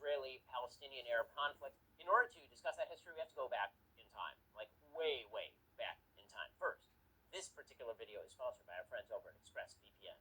Israeli-Palestinian Arab conflict. In order to discuss that history, we have to go back in time, like way, way back in time. First, this particular video is sponsored by our friends over at ExpressVPN.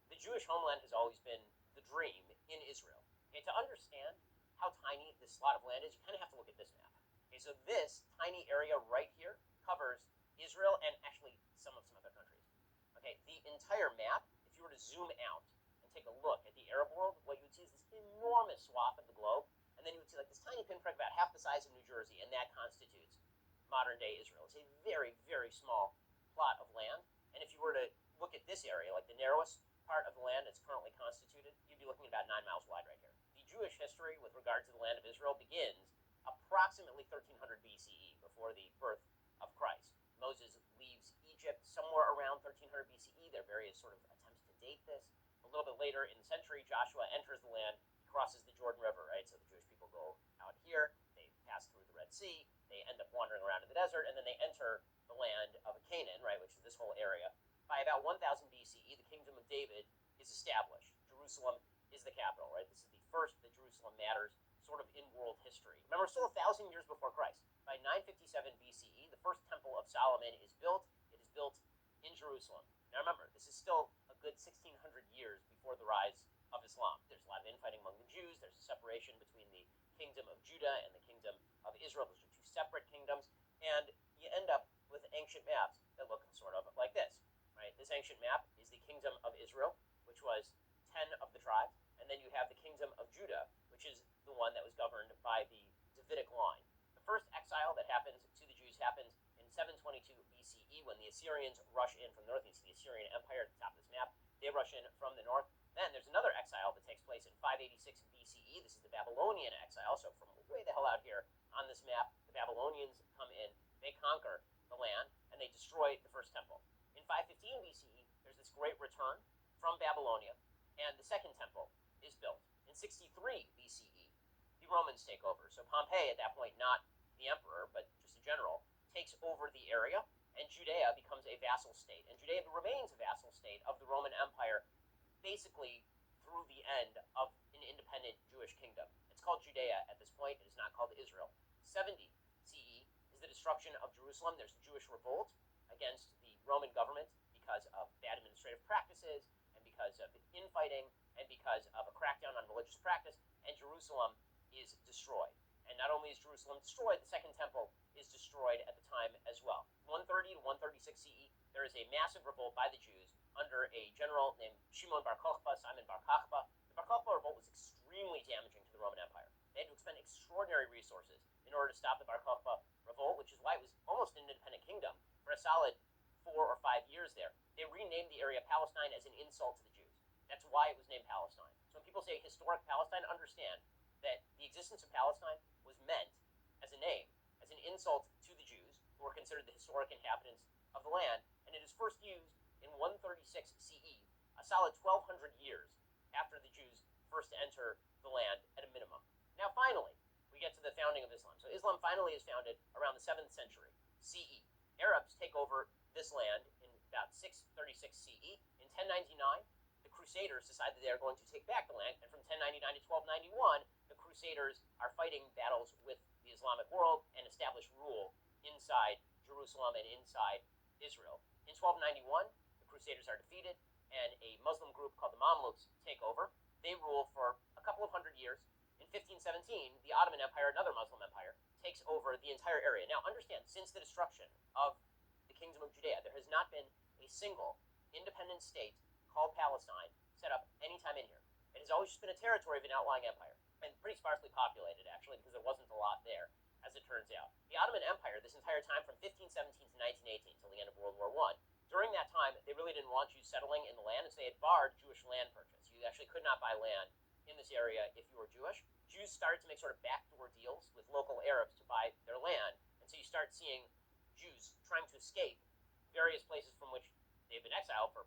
The Jewish homeland has always been the dream in Israel. Okay, to understand how tiny this slot of land is, you kind of have to look at this map. Okay, so this tiny area right here covers Israel and actually some other countries. Okay, the entire map, if you were to zoom out and take a look at the Arab world, what you would see is this enormous swath of the globe, and then you would see like this tiny pinprick about half the size of New Jersey, and that constitutes modern-day Israel. It's a very, very small plot of land, and if you were to look at this area, like the narrowest part of the land that's currently constituted, you'd be looking at about 9 miles wide right here. The Jewish history with regard to the land of Israel begins approximately 1300 BCE, before the birth of Christ. Moses leaves Egypt somewhere around 1300 BCE. There are various sort of attempts to date this. A little bit later in the century, Joshua enters the land, crosses the Jordan River, right? So the Jewish people go out here, they pass through the Red Sea, they end up wandering around in the desert, and then they enter the land of Canaan, right, which is this whole area. By about 1000 BCE, the kingdom of David is established. Jerusalem is the capital, right? This is the first that Jerusalem matters sort of in world history. Remember, still 1,000 years before Christ. By 957 BCE, the first temple of Solomon is built. It is built in Jerusalem. Now remember, this is still a good 1,600 years before the rise of Islam. There's a lot of infighting among the Jews. There's a separation between the kingdom of Judah and the kingdom of Israel. Those are two separate kingdoms. And you end up with ancient maps that look sort of like this, right? This ancient map is the kingdom of Israel, which was 10 of the tribes. And then you have the kingdom of Judah, which is the one that was governed by the Davidic line. The first exile that happens to the Jews happens in 722 BCE when the Assyrians rush in from the north. You see the Assyrian Empire at the top of this map. They rush in from the north. Then there's another exile that takes place in 586 BCE. This is the Babylonian exile. So from way the hell out here on this map, the Babylonians come in, they conquer the land, and they destroy the first temple. In 515 BCE, there's this great return from Babylonia, and the second temple is built. In 63 BCE, the Romans take over. So Pompey, at that point, not the emperor, but just a general, takes over the area, and Judea becomes a vassal state. And Judea remains a vassal state of the Roman Empire, basically through the end of an independent Jewish kingdom. It's called Judea at this point. It is not called Israel. 70 CE is the destruction of Jerusalem. There's a Jewish revolt against the Roman government because of bad administrative practices and because of infighting and because of a crackdown on religious practice, and Jerusalem is destroyed. And not only is Jerusalem destroyed, the Second Temple is destroyed at the time as well. 130 to 136 CE, there is a massive revolt by the Jews under a general named Simon Bar Kokhba. The Bar Kokhba revolt was extremely damaging to the Roman Empire. They had to expend extraordinary resources in order to stop the Bar Kokhba revolt, which is why it was almost an independent kingdom for a solid 4 or 5 years there. They renamed the area Palestine as an insult to the Jews. That's why it was named Palestine. So when people say historic Palestine, understand that the existence of Palestine was meant as a name, as an insult to the Jews, who were considered the historic inhabitants of the land, and it is first used in 136 CE, a solid 1,200 years after the Jews first enter the land at a minimum. Now finally, we get to the founding of Islam. So Islam finally is founded around the 7th century CE. Arabs take over this land in about 636 CE. In 1099, the Crusaders decided they are going to take back the land, and from 1099 to 1291, the Crusaders are fighting battles with the Islamic world and establish rule inside Jerusalem and inside Israel. In 1291, the Crusaders are defeated, and a Muslim group called the Mamluks take over. They rule for a couple of hundred years. In 1517, the Ottoman Empire, another Muslim empire, takes over the entire area. Now understand, since the destruction of the Kingdom of Judea, there has not been a single independent state called Palestine set up any time in here. It has always just been a territory of an outlying empire, and pretty sparsely populated, actually, because there wasn't a lot there, as it turns out. The Ottoman Empire, this entire time from 1517 to 1918, till the end of World War I, during that time, they really didn't want Jews settling in the land, and so they had barred Jewish land purchase. You actually could not buy land in this area if you were Jewish. Jews started to make sort of backdoor deals with local Arabs to buy their land, and so you start seeing Jews trying to escape various places from which they've been exiled for,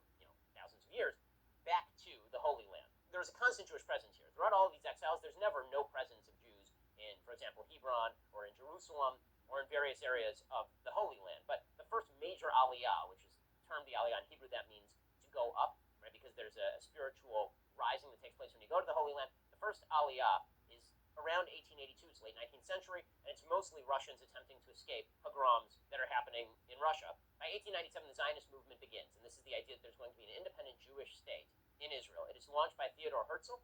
thousands of years, back to the Holy Land. There's a constant Jewish presence here. Throughout all of these exiles, there's never no presence of Jews in, for example, Hebron, or in Jerusalem, or in various areas of the Holy Land. But the first major aliyah, which is termed the aliyah in Hebrew, that means to go up, right? Because there's a spiritual rising that takes place when you go to the Holy Land. The first aliyah is around 1882. It's late 19th century, and it's mostly Russians attempting to escape pogroms that are happening in Russia. By 1897, the Zionist movement begins, and this is the idea that there's going to be an independent Jewish state in Israel. It is launched by Theodor Herzl.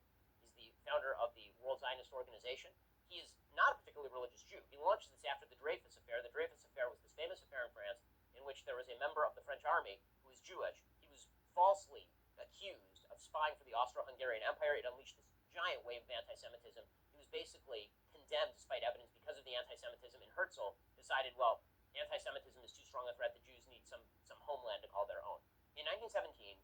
He's the founder of the World Zionist Organization. He is not a particularly religious Jew. He launched this after the Dreyfus Affair. The Dreyfus Affair was this famous affair in France in which there was a member of the French army who was Jewish. He was falsely accused of spying for the Austro-Hungarian Empire. It unleashed this giant wave of anti-Semitism. He was basically condemned despite evidence because of the anti-Semitism, and Herzl decided, well, anti-Semitism is too strong a threat. The Jews need some homeland to call their own. In 1917,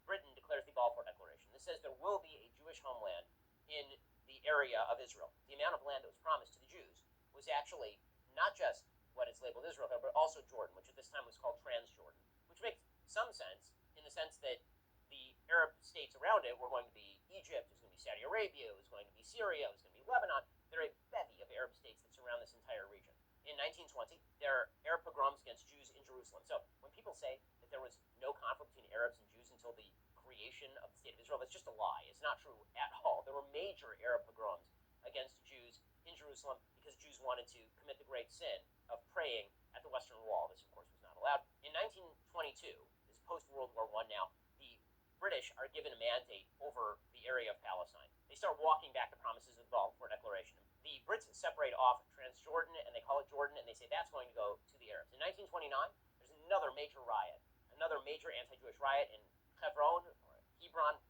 Britain declares the Balfour Declaration. This says there will be a Jewish homeland in the area of Israel. The amount of land that was promised to the Jews was actually not just what is labeled Israel, but also Jordan, which at this time was called Transjordan, which makes some sense in the sense that the Arab states around it were going to be Egypt, it was going to be Saudi Arabia, it was going to be Syria, it was going to be Lebanon. There are a bevy of Arab states that surround this entire region. In 1920, there are Arab pogroms against Jews in Jerusalem. So when people say that there was no conflict between Arabs and Jews until the creation of the state of Israel, that's just a lie. It's not true at all. There were major Arab pogroms against Jews in Jerusalem because Jews wanted to commit the great sin of praying at the Western Wall. This, of course, was not allowed. In 1922, this is post-World War I now, the British are given a mandate over the area of Palestine. They start walking back the promises of the Balfour Declaration. The Brits separate off Transjordan, and they call it Jordan, and they say that's going to go to the Arabs. In 1929, there's another major riot, another major anti-Jewish riot in Hebron.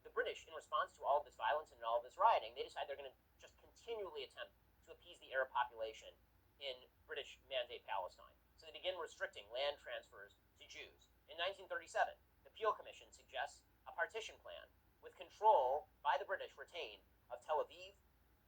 The British, in response to all of this violence and all of this rioting, they decide they're going to just continually attempt to appease the Arab population in British Mandate Palestine. So they begin restricting land transfers to Jews. In 1937, the Peel Commission suggests a partition plan with control by the British retained of Tel Aviv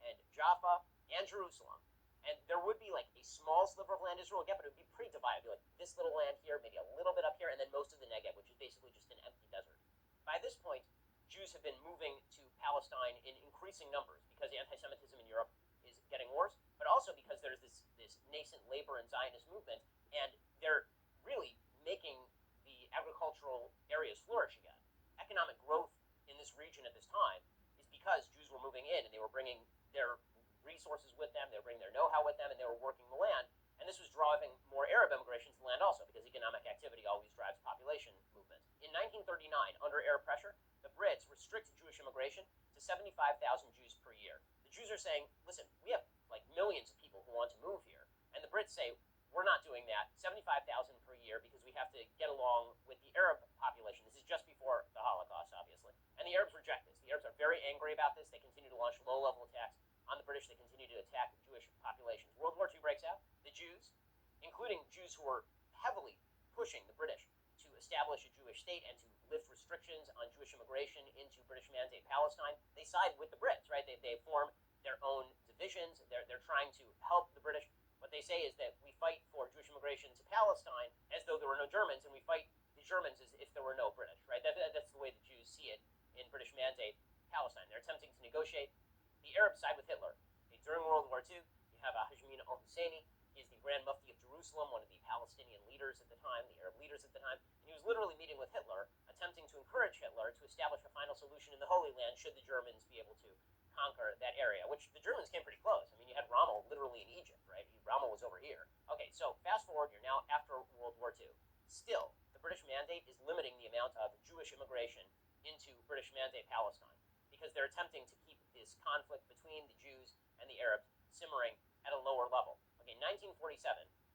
and Jaffa and Jerusalem. And there would be like a small sliver of land Israel would get, but it would be pretty divided. It'd be like this little land here, maybe a little bit up here, and then most of the Negev, which is basically just an empty desert. By this point, Jews have been moving to Palestine in increasing numbers because anti-Semitism in Europe is getting worse, but also because there's this nascent labor and Zionist movement, and they're really making the agricultural areas flourish again. Economic growth in this region at this time is because Jews were moving in and they were bringing their resources with them, they were bringing their know-how with them, and they were working the land, and this was driving more Arab immigration to the land also because economic activity always drives population movement. In 1939, under Arab pressure, the Brits restricted Jewish immigration to 75,000 Jews per year. The Jews are saying, listen, we have like millions of people who want to move here. And the Brits say, we're not doing that, 75,000 per year, because we have to get along with the Arab population. This is just before the Holocaust, obviously. And the Arabs reject this. The Arabs are very angry about this. They continue to launch low-level attacks on the British. They continue to attack Jewish populations. World War II breaks out. The Jews, including Jews who were heavily pushing the British to establish a Jewish state and to lift restrictions on Jewish immigration into British Mandate Palestine, they side with the Brits, right? They form their own divisions. They're trying to help the British. What they say is that we fight for Jewish immigration to Palestine as though there were no Germans, and we fight the Germans as if there were no British, right? That's the way the Jews see it in British Mandate Palestine. They're attempting to negotiate. The Arabs side with Hitler. During World War II, you have Hashmin al-Husseini. He is the Grand Mufti of Jerusalem, one of the Palestinian leaders at the time, the Arab leaders at the time. And he was literally meeting with Hitler, attempting to encourage Hitler to establish a final solution in the Holy Land should the Germans be able to conquer that area, which the Germans came pretty close. I mean, you had Rommel literally in Egypt, right? Rommel was over here. Okay, so fast forward, you're now after World War II. Still, the British Mandate is limiting the amount of Jewish immigration into British Mandate Palestine because they're attempting to keep this conflict between the Jews and the Arabs simmering at a lower level. Okay, 1947,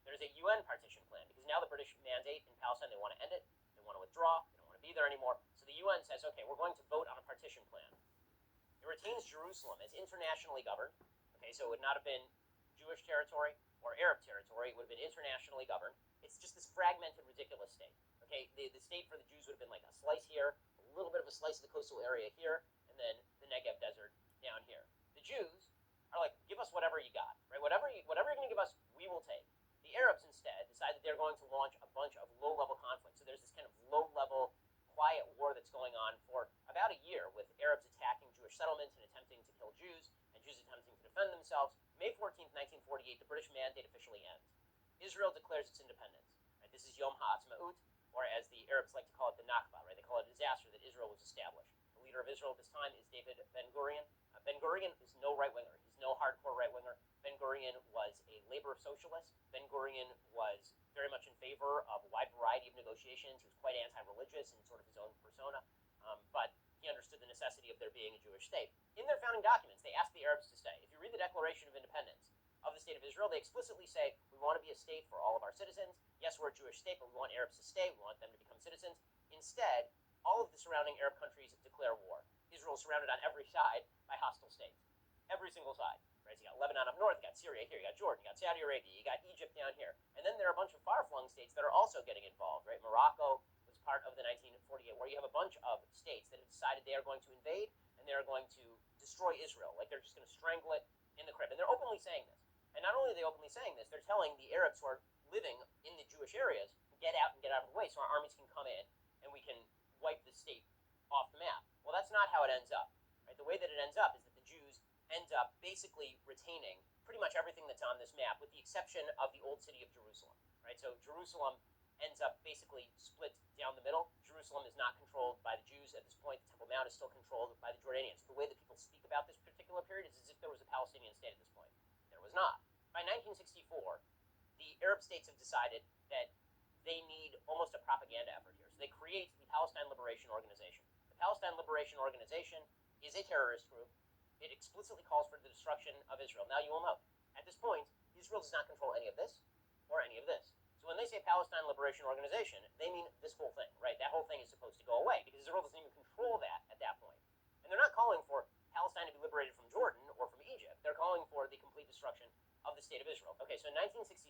there's a UN partition plan because now the British Mandate in Palestine, they want to end it, they want to withdraw, they don't want to be there anymore. So the UN says, okay, we're going to vote on a partition plan. It retains Jerusalem as internationally governed. Okay, so it would not have been Jewish territory or Arab territory. It would have been internationally governed. It's just this fragmented, ridiculous state. Okay, the state for the Jews would have been like a slice here, a little bit of a slice of the coastal area here, and then the Negev desert down here. The Jews are like, give us whatever you got, right? Whatever you're going to give us, we will take. The Arabs instead decide that they're going to launch a bunch of low-level conflicts. So there's this kind of low-level, quiet war that's going on for about a year with Arabs attacking Jewish settlements and attempting to kill Jews, and Jews attempting to defend themselves. May 14th, 1948, the British Mandate officially ends. Israel declares its independence. Right? This is Yom HaAtzmaut, or as the Arabs like to call it, the Nakba, right? They call it a disaster that Israel was established. The leader of Israel at this time is David Ben-Gurion. Ben-Gurion is no right-winger. He's no hardcore right-winger. surrounding documents, they ask the Arabs to stay. If you read the Declaration of Independence of the State of Israel, they explicitly say, we want to be a state for all of our citizens. Yes, we're a Jewish state, but we want Arabs to stay. We want them to become citizens. Instead, all of the surrounding Arab countries declare war. Israel is surrounded on every side by hostile states. Every single side. Right? So you got Lebanon up north, you got Syria here, you got Jordan, you got Saudi Arabia, you got Egypt down here. And then there are a bunch of far-flung states that are also getting involved. Right? Morocco was part of the 1948 war. You have a bunch of states that have decided they are going to invade and they are going to destroy Israel. Like they're just going to strangle it in the crib. And they're openly saying this. And not only are they openly saying this, they're telling the Arabs who are living in the Jewish areas, get out and get out of the way so our armies can come in and we can wipe the state off the map. Well, that's not how it ends up. Right? The way that it ends up is that the Jews end up basically retaining pretty much everything that's on this map, with the exception of the old city of Jerusalem. Right? So Jerusalem ends up basically split down the middle. Jerusalem is not controlled by the Jews at this point. The Temple Mount is still controlled by the Jordanians. The way that people speak about this particular period is as if there was a Palestinian state at this point. There was not. By 1964, the Arab states have decided that they need almost a propaganda effort here. So they create the Palestine Liberation Organization. The Palestine Liberation Organization is a terrorist group. It explicitly calls for the destruction of Israel. Now you will note, at this point, Israel does not control any of this or any of this. So when they say Palestine Liberation Organization, they mean this whole thing, right? That whole thing is supposed to go away because Israel doesn't even control that at that point. And they're not calling for Palestine to be liberated from Jordan or from Egypt. They're calling for the complete destruction of the state of Israel. Okay, so in 1967,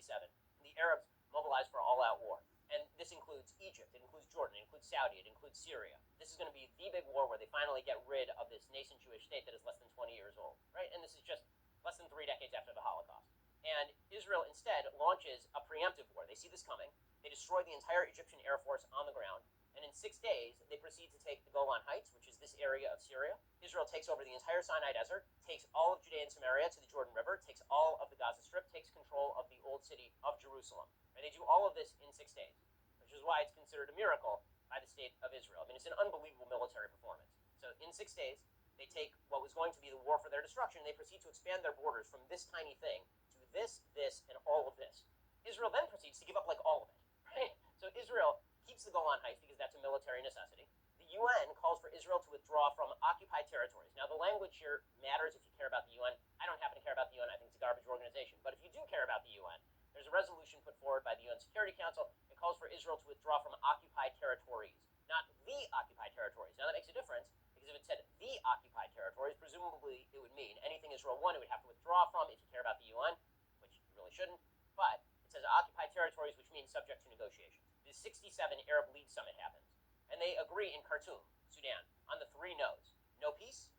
the Arabs mobilized for all-out war. And this includes Egypt, it includes Jordan, it includes Saudi, it includes Syria. This is going to be the big war where they finally get rid of this nascent Jewish state that is less than 20 years old, right? And this is just less than 3 decades after the Holocaust. And Israel instead launches a preemptive war. They see this coming. They destroy the entire Egyptian Air Force on the ground. And in 6 days, they proceed to take the Golan Heights, which is this area of Syria. Israel takes over the entire Sinai Desert, takes all of Judea and Samaria to the Jordan River, takes all of the Gaza Strip, takes control of the old city of Jerusalem. And they do all of this in 6 days, which is why it's considered a miracle by the state of Israel. I mean, it's an unbelievable military performance. So in 6 days, they take what was going to be the war for their destruction, and they proceed to expand their borders from this tiny thing to this, and all of this. Israel then proceeds to give up like all of it, right? So Israel keeps the Golan Heights because that's a military necessity. The UN calls for Israel to withdraw from occupied territories. Now, the language here matters if you care about the UN. I don't happen to care about the UN. I think it's a garbage organization. But if you do care about the UN, there's a resolution put forward by the UN Security Council. It calls for Israel to withdraw from occupied territories, not the occupied territories. Now, that makes a difference because if it said the occupied territories, presumably it would mean anything Israel won, it would have to withdraw from if you care about the UN, which you really shouldn't. But it says occupied territories, which means subject to negotiations. The 67 Arab League Summit happens, and they agree in Khartoum, Sudan, on the 3 no's. No peace,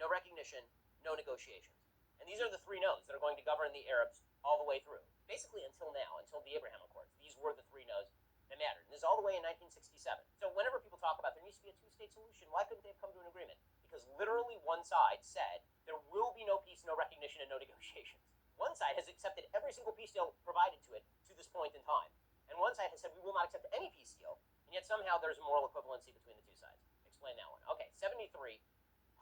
no recognition, no negotiations. And these are the 3 no's that are going to govern the Arabs all the way through, basically until now, until the Abraham Accords. These were the 3 no's that mattered. And this is all the way in 1967. So whenever people talk about there needs to be a 2-state solution, why couldn't they have come to an agreement? Because literally one side said there will be no peace, no recognition, and no negotiations. One side has accepted every single peace deal provided to it to this point in time. And one side has said we will not accept any peace deal, and yet somehow there's a moral equivalency between the 2 sides. Explain that one. Okay, 73,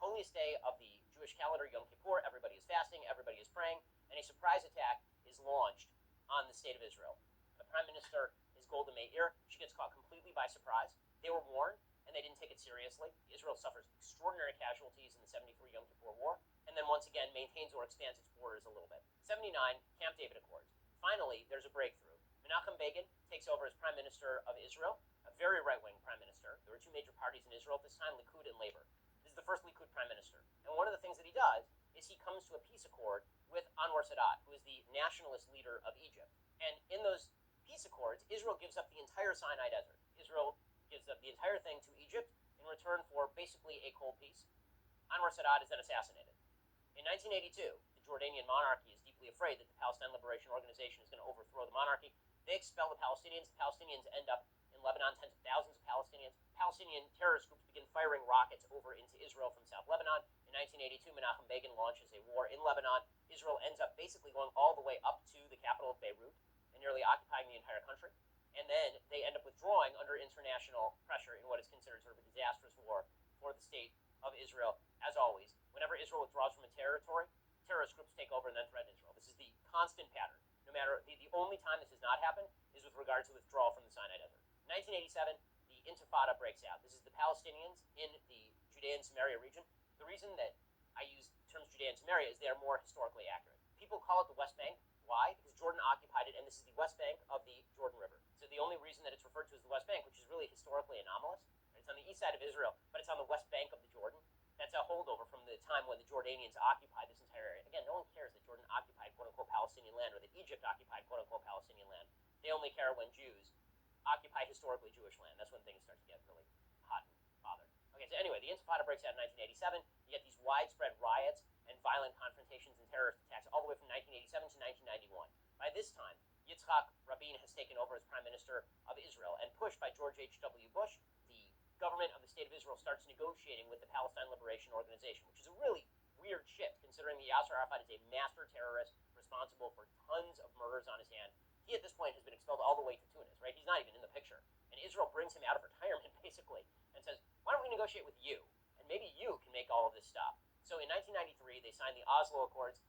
holiest day of the Jewish calendar, Yom Kippur. Everybody is fasting, everybody is praying, and a surprise attack is launched on the state of Israel. The prime minister is Golda Meir. She gets caught completely by surprise. They were warned, and they didn't take it seriously. Israel suffers extraordinary casualties in the 73 Yom Kippur War, and then once again maintains or expands its borders a little bit. 79, Camp David Accords. Finally, there's a breakthrough. Menachem Begin takes over as Prime Minister of Israel, a very right-wing Prime Minister. There were 2 major parties in Israel at this time, Likud and Labor. This is the first Likud Prime Minister. And one of the things that he does is he comes to a peace accord with Anwar Sadat, who is the nationalist leader of Egypt. And in those peace accords, Israel gives up the entire Sinai Desert. Israel gives up the entire thing to Egypt in return for basically a cold peace. Anwar Sadat is then assassinated. In 1982, the Jordanian monarchy is deeply afraid that the Palestine Liberation Organization is going to overthrow the monarchy. They expel the Palestinians. The Palestinians end up in Lebanon, tens of thousands of Palestinians. Palestinian terrorist groups begin firing rockets over into Israel from South Lebanon. In 1982, Menachem Begin launches a war in Lebanon. Israel ends up basically going all the way up to the capital of Beirut and nearly occupying the entire country. And then they end up withdrawing under international pressure in what is considered sort of a disastrous war for the state of Israel. As always, whenever Israel withdraws from a territory, terrorist groups take over and then threaten Israel. This is the constant pattern. No matter, the only time this has not happened is with regard to withdrawal from the Sinai Desert. 1987, the Intifada breaks out. This is the Palestinians in the Judea and Samaria region. The reason that I use the terms Judea and Samaria is they are more historically accurate. People call it the West Bank. Why? Because Jordan occupied it, and this is the West Bank of the Jordan River. So the only reason that it's referred to as the West Bank, which is really historically anomalous, it's on the east side of Israel, but it's on the West Bank of the Jordan. That's a holdover from the time when the Jordanians occupied this entire area. Again, no one cares that Jordan occupied quote-unquote Palestinian land or that Egypt occupied quote-unquote Palestinian land. They only care when Jews occupy historically Jewish land. That's when things start to get really hot and bothered. Okay, so anyway, the Intifada breaks out in 1987. You get these widespread riots and violent confrontations and terrorist attacks all the way from 1987 to 1991. By this time, Yitzhak Rabin has taken over as Prime Minister of Israel, and pushed by George H.W. Bush, the government of the State of Israel starts negotiating with the Palestine Liberation Organization, which is a really weird shift considering that Yasser Arafat is a master terrorist responsible for tons of murders on his hand. He at this point has been expelled all the way to Tunis, right? He's not even in the picture. And Israel brings him out of retirement basically and says, why don't we negotiate with you? And maybe you can make all of this stop. So in 1993, they signed the Oslo Accords,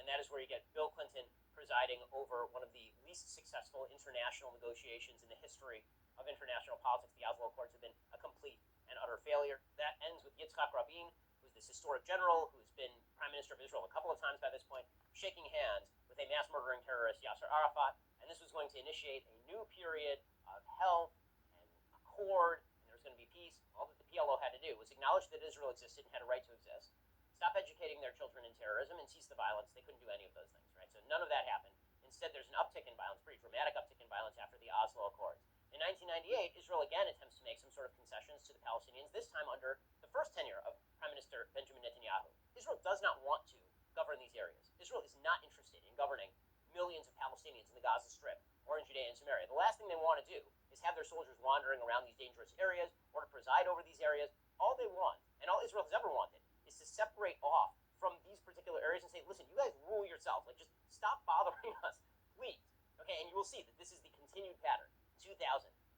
and that is where you get Bill Clinton presiding over one of the least successful international negotiations in the history of international politics. The Oslo Accords have been a complete and utter failure. That ends with Yitzhak Rabin, who's this historic general who's been Prime Minister of Israel a couple of times by this point, shaking hands with a mass murdering terrorist, Yasser Arafat, and this was going to initiate a new period of health and accord, and there was going to be peace. All that the PLO had to do was acknowledge that Israel existed and had a right to exist, stop educating their children in terrorism, and cease the violence. They couldn't do any of those things, right? So none of that happened. Instead, there's an uptick in violence, pretty dramatic uptick in violence after the Oslo Accords. In 1998, Israel again attempts to make some sort of concessions to the Palestinians, this time under the first tenure of Prime Minister Benjamin Netanyahu. Israel does not want to govern these areas. Israel is not interested in governing millions of Palestinians in the Gaza Strip or in Judea and Samaria. The last thing they want to do is have their soldiers wandering around these dangerous areas or to preside over these areas. All they want, and all Israel has ever wanted, is to separate off from these particular areas and say, listen, you guys rule yourselves. Like, just stop bothering us, please. Okay, and you will see that this is the continued pattern. 2000,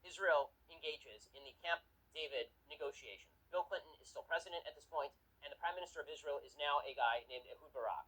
Israel engages in the Camp David negotiations. Bill Clinton is still president at this point, and the Prime Minister of Israel is now a guy named Ehud Barak.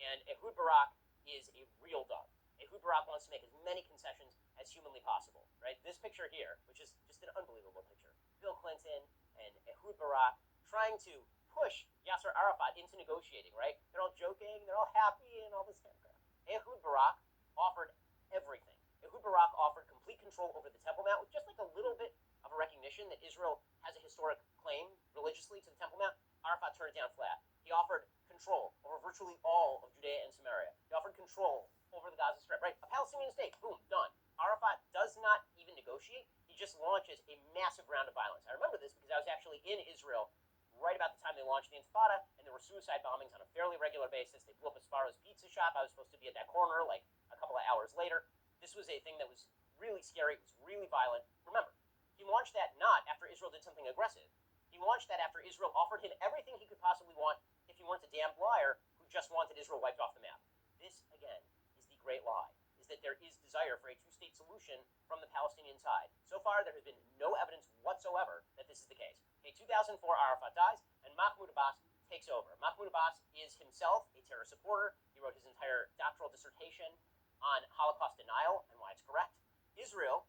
And Ehud Barak is a real dog. Ehud Barak wants to make as many concessions as humanly possible, right? This picture here, which is just an unbelievable picture, Bill Clinton and Ehud Barak trying to push Yasser Arafat into negotiating, right? They're all joking, they're all happy, and all this kind of crap. Ehud Barak offered everything. Ehud Barak offered complete control over the Temple Mount with just like a little bit of a recognition that Israel has a historic claim religiously to the Temple Mount. Arafat turned it down flat. He offered control over virtually all of Judea and Samaria. He offered control over the Gaza Strip, right? A Palestinian state, boom, done. Arafat does not even negotiate. He just launches a massive round of violence. I remember this because I was actually in Israel right about the time they launched the Intifada, and there were suicide bombings on a fairly regular basis. They blew up a Sparrow's pizza shop. I was supposed to be at that corner like a couple of hours later. This was a thing that was really scary. It was really violent. Remember, he launched that not after Israel did something aggressive. He launched that after Israel offered him everything he could possibly want if he weren't a damn liar who just wanted Israel wiped off the map. This, again, is the great lie, is that there is desire for a two-state solution from the Palestinian side. So far, there has been no evidence whatsoever that this is the case. In 2004, Arafat dies, and Mahmoud Abbas takes over. Mahmoud Abbas is himself a terror supporter. He wrote his entire doctoral dissertation on Holocaust denial and why it's correct. Israel,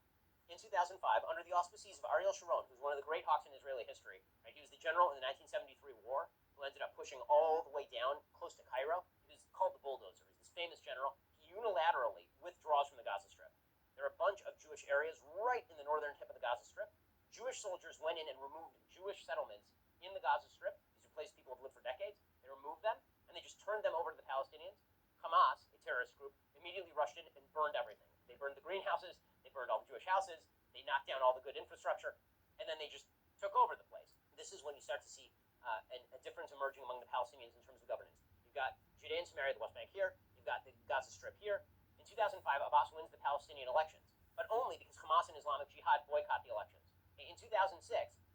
in 2005, under the auspices of Ariel Sharon, who's one of the great hawks in Israeli history, right? He was the general in the 1973 war who ended up pushing all the way down close to Cairo. He was called the bulldozer. He's this famous general. He unilaterally withdraws from the Gaza Strip. There are a bunch of Jewish areas right in the northern tip of the Gaza Strip. Jewish soldiers went in and removed Jewish settlements in the Gaza Strip. These are places people have lived for decades. They removed them, and they just turned them over to the Palestinians. Hamas, a terrorist group, immediately rushed in and burned everything. They burned the greenhouses, they burned all the Jewish houses, they knocked down all the good infrastructure, and then they just took over the place. This is when you start to see a difference emerging among the Palestinians in terms of governance. You've got Judea and Samaria, the West Bank here, you've got the Gaza Strip here. In 2005, Abbas wins the Palestinian elections, but only because Hamas and Islamic Jihad boycott the elections. In 2006,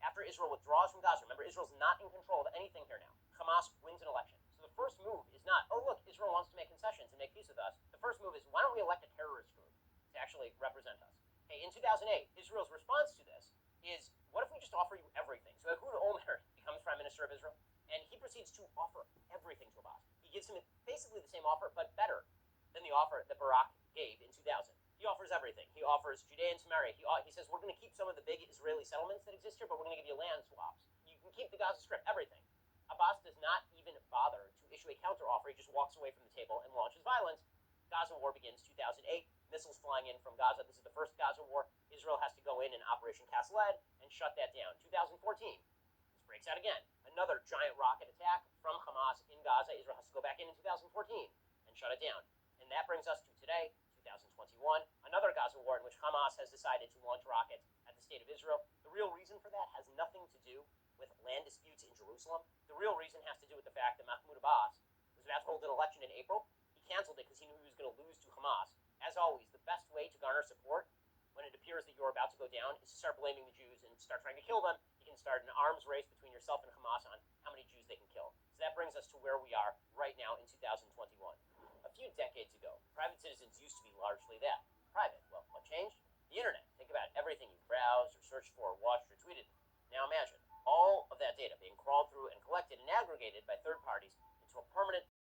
after Israel withdraws from Gaza, remember, Israel's not in control of anything here now. Hamas wins an election. So the first move is not, oh, look, Israel wants to make concessions and make peace with us. The first move is, why don't we elect a terrorist group to actually represent us? Okay, in 2008, Israel's response to this is, what if we just offer you everything? So Ehud Olmert becomes Prime Minister of Israel, and he proceeds to offer everything to Abbas. He gives him basically the same offer, but better than the offer that Barak gave in 2000. He offers everything. He offers Judea and Samaria. He says, we're going to keep some of the big Israeli settlements that exist here, but we're going to give you land swaps. You can keep the Gaza Strip, everything. Abbas does not even bother to issue a counteroffer. He just walks away from the table and launches violence. Gaza war begins 2008. Missiles flying in from Gaza. This is the first Gaza war. Israel has to go in Operation Cast Lead and shut that down. 2014, this breaks out again. Another giant rocket attack from Hamas in Gaza. Israel has to go back in 2014 and shut it down. And that brings us to today, 2021, another Gaza war in which Hamas has decided to launch rockets at the state of Israel. The real reason for that has nothing to do with land disputes in Jerusalem. The real reason has to do with the fact that Mahmoud Abbas was about to hold an election in April. He canceled it because he knew he was going to lose to Hamas. As always, the best way to garner support when it appears that you're about to go down is to start blaming the Jews and start trying to kill them. You can start an arms race between yourself and Hamas on how many Jews they can kill. So that brings us to where we are right now in 2021. A few decades ago, private citizens used to be largely that. Private. Well, what changed? The internet. Think about everything you browsed or searched for, or watched or tweeted. Now imagine all of that data being crawled through and collected and aggregated by third parties into a permanent